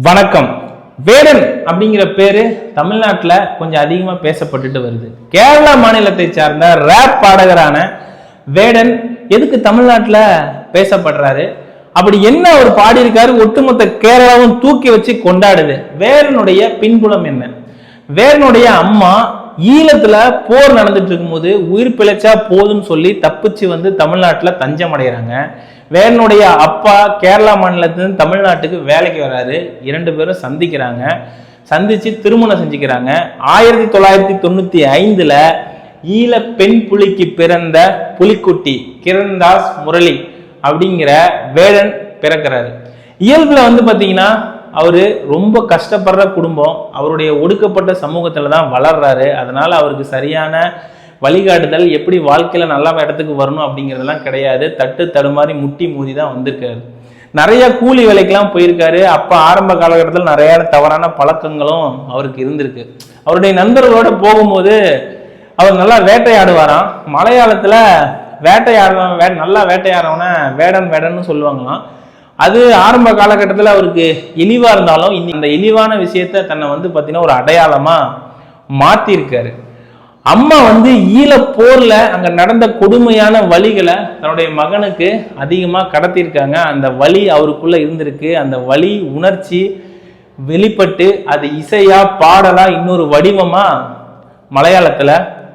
வணக்கம். வேடன் அப்படிங்கிற பேரு தமிழ்நாட்டில் கொஞ்சம் அதிகமா பேசப்பட்டுட்டு வருது. கேரளா மாநிலத்தை சார்ந்த ரேப் பாடகரான வேடன் எதுக்கு தமிழ்நாட்டில் பேசப்படுறாரு? அப்படி என்ன அவர் பாடியிருக்காரு? ஒட்டுமொத்த கேரளாவும் தூக்கி வச்சு கொண்டாடுது. வேடனுடைய பின்புலம் என்ன? வேடனுடைய அம்மா ஈழத்துல போர் நடந்துட்டு இருக்கும்போது உயிர் பிழைச்சா போதும்னு சொல்லி தப்பிச்சு வந்து தமிழ்நாட்டில் தஞ்சம் அடைகிறாங்க. வேடனுடைய அப்பா கேரளா மாநிலத்திலிருந்து தமிழ்நாட்டுக்கு வேலைக்கு வராரு. 2 பேரும் சந்திக்கிறாங்க. சந்திச்சு திருமணம் செஞ்சுக்கிறாங்க. 1995 ஈழ பெண் புலிக்கு பிறந்த புலிக்குட்டி கிரண்தாஸ் முரளி அப்படிங்கிற வேடன் பிறக்கிறாரு. இயல்புல வந்து பாத்தீங்கன்னா அவரு ரொம்ப கஷ்டப்படுற குடும்பம். அவருடைய ஒடுக்கப்பட்ட சமூகத்துல தான் வளர்றாரு. அதனால அவருக்கு சரியான வழிகாட்டுதல், எப்படி வாழ்க்கையில நல்ல இடத்துக்கு வரணும் அப்படிங்கிறதெல்லாம் கிடையாது. தட்டு தடுமாறி முட்டி மூதி தான் வந்திருக்காரு. நிறைய கூலி வேலைக்கெல்லாம் போயிருக்காரு. அப்ப ஆரம்ப காலகட்டத்தில் நிறைய தவறான பழக்கங்களும் அவருக்கு இருந்திருக்கு. அவருடைய நண்பர்களோட போகும்போது அவர் நல்லா வேட்டையாடுவாராம். மலையாளத்துல வேட்டையாடுறவன் நல்லா வேட்டையாடுறவன வேடன் வேடன்னு சொல்லுவாங்களாம். அது ஆரம்ப காலகட்டத்தில் அவருக்கு இழிவா இருந்தாலும் இந்த இழிவான விஷயத்த தன்னை வந்து பார்த்தீங்கன்னா ஒரு அடையாளமா மாத்திருக்காரு. அம்மா வந்து ஈழ போர்ல அங்க நடந்த கொடுமையான வலிகளை தன்னுடைய மகனுக்கு அதிகமா கடத்திருக்காங்க. அந்த வலி அவருக்குள்ள இருந்திருக்கு. அந்த வலி உணர்ச்சி வெளிப்பட்டு அது இசையா பாடலா இன்னொரு வடிவமா மலையாளத்துல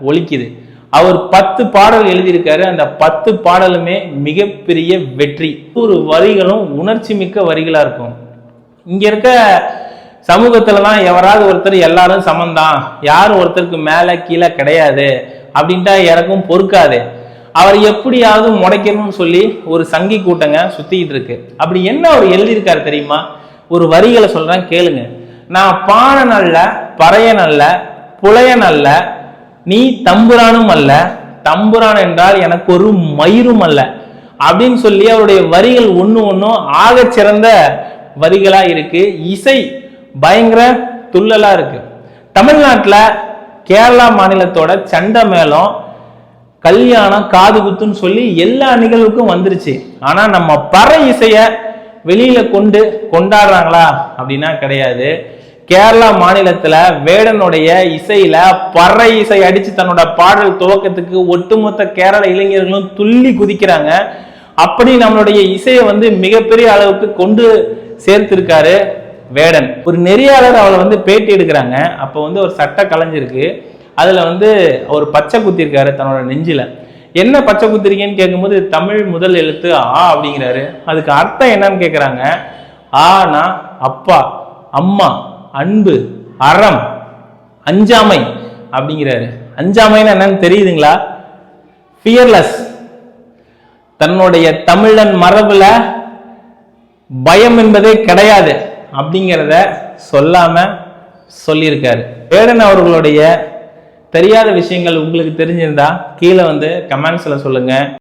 ஒலிக்குது. அவர் 10 பாடல் எழுதியிருக்காரு. அந்த 10 பாடலுமே மிகப்பெரிய வெற்றி. ஒரு வரிகளும் உணர்ச்சி மிக்க வரிகளா இருக்கும். இங்க இருக்க சமூகத்துலலாம் எவராது ஒருத்தர் எல்லாரும் சமந்தான், யாரும் ஒருத்தருக்கு மேல கீழே கிடையாது அப்படின்ட்டா யாருக்கும் பொறுக்காது. அவர் எப்படியாவது முடைக்கணும்னு சொல்லி ஒரு சங்கி கூட்டங்க சுத்திக்கிட்டு இருக்கு. அப்படி என்ன அவர் எழுதியிருக்காரு தெரியுமா? ஒரு வரிகளை சொல்றேன் கேளுங்க. நான் பானை நல்ல, பறையன் அல்ல, புலையன் அல்ல, நீ தம்புரானும் அல்ல, தம்புரான் என்றால் எனக்கு ஒரு மயிரும் அல்ல அப்படின்னு சொல்லி அவருடைய வரிகள் ஒன்னும் ஆக சிறந்த வரிகளா இருக்கு. இசை பயங்கர துள்ளலா இருக்கு. தமிழ்நாட்டுல கேரளா மாநிலத்தோட சண்டை மேளம், கல்யாணம், காது குத்துன்னு சொல்லி எல்லா நிகழ்வுக்கும் வந்துருச்சு. ஆனா நம்ம பறை இசைய வெளியில கொண்டாடுறாங்களா அப்படின்னா கிடையாது. கேரளா மாநிலத்துல வேடனுடைய இசையில பறை இசை அடிச்சு தன்னோட பாடல் துவக்கத்துக்கு ஒட்டுமொத்த கேரள இளைஞர்களும் துள்ளி குதிக்கிறாங்க. அப்படி நம்மளுடைய இசையை வந்து மிகப்பெரிய அளவுக்கு கொண்டு சேர்த்திருக்காரு வேடன். ஒரு நெறியாளர் அவளை வந்து பேட்டி எடுக்கிறாங்க. அப்போ வந்து ஒரு சட்டை கலைஞ்சிருக்கு. அதுல வந்து ஒரு பச்சை குத்திருக்காரு தன்னோட நெஞ்சில. என்ன பச்சை குத்திருக்கேன்னு கேட்கும்போது தமிழ் முதல் எழுத்து ஆ அப்படிங்கிறாரு. அதுக்கு அர்த்தம் என்னன்னு கேட்குறாங்க. ஆனா அப்பா, அம்மா, அன்பு, அறம், அஞ்சாமை அப்படிங்கிறாரு. அஞ்சாமைன்னு என்னன்னு தெரியுதுங்களா? ஃபியர்லெஸ். தன்னுடைய தமிழன் மரபுல பயம் என்பதே கிடையாது அப்படிங்கிறத சொல்லாம சொல்லியிருக்காரு. வேடன் அவர்களுடைய தெரியாத விஷயங்கள் உங்களுக்கு தெரிஞ்சிருந்தா கீழே வந்து கமெண்ட்ஸ்ல சொல்லுங்க.